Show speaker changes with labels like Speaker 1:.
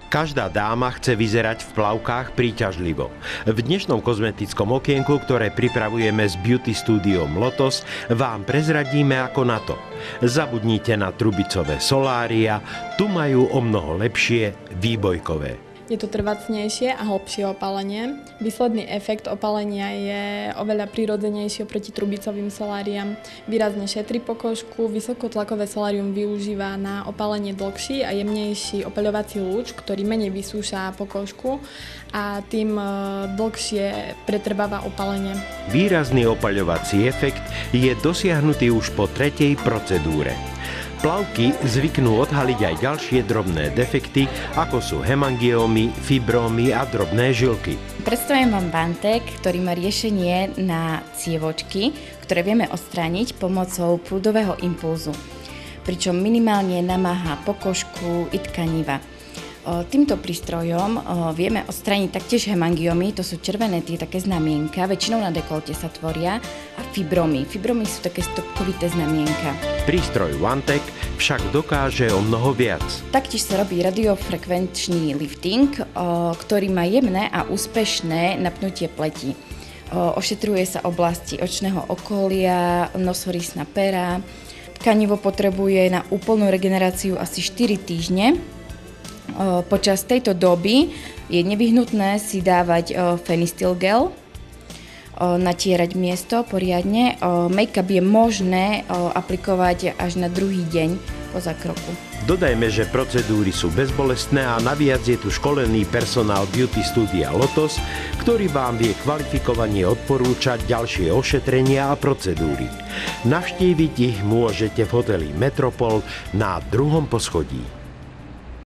Speaker 1: Každá dáma chce vyzerať v plavkách príťažlivo. V dnešnom kozmetickom okienku, ktoré pripravujeme s beauty studiom Lotos, vám prezradíme ako na to. Zabudnite na trubicové solária, tu majú o mnoho lepšie výbojkové.
Speaker 2: Je to trvácnejšie a hlbšie opálenie. Výsledný efekt opálenia je oveľa prirodzenejší oproti trubicovým soláriám. Výrazne šetrí pokožku, vysokotlakové solárium využíva na opálenie dlhší a jemnejší opeľovací lúč, ktorý menej vysúša pokožku a tým dlhšie pretrváva opálenie.
Speaker 1: Výrazný opaľovací efekt je dosiahnutý už po 3. procedúre. Plavky zvyknú odhaliť aj ďalšie drobné defekty, ako sú hemangiómy, fibrómy a drobné žilky.
Speaker 3: Predstavujem vám Vantek, ktorý má riešenie na cievočky, ktoré vieme odstrániť pomocou prúdového impulzu, pričom minimálne namáha pokožku i tkaniva. Týmto prístrojom vieme odstrániť taktiež hemangiomy, to sú červené tie také znamienka, väčšinou na dekolte sa tvoria, a fibromy. Fibromy sú také stopkovité znamienka.
Speaker 1: Prístroj Vantek však dokáže o mnoho viac.
Speaker 3: Taktiež sa robí radiofrekvenčný lifting, ktorý má jemné a úspešné napnutie pleti. Ošetruje sa oblasti očného okolia, nosorysná pera. Tkanivo potrebuje na úplnú regeneráciu asi 4 týždne. Počas tejto doby je nevyhnutné si dávať Fenistil gel, natierať miesto poriadne. Make-up je možné aplikovať až na druhý deň po zákroku.
Speaker 1: Dodajme, že procedúry sú bezbolestné a naviac je tu školený personál beauty studia Lotos, ktorý vám vie kvalifikovane odporúčať ďalšie ošetrenia a procedúry. Navštíviť ich môžete v hoteli Metropol na 2. poschodí.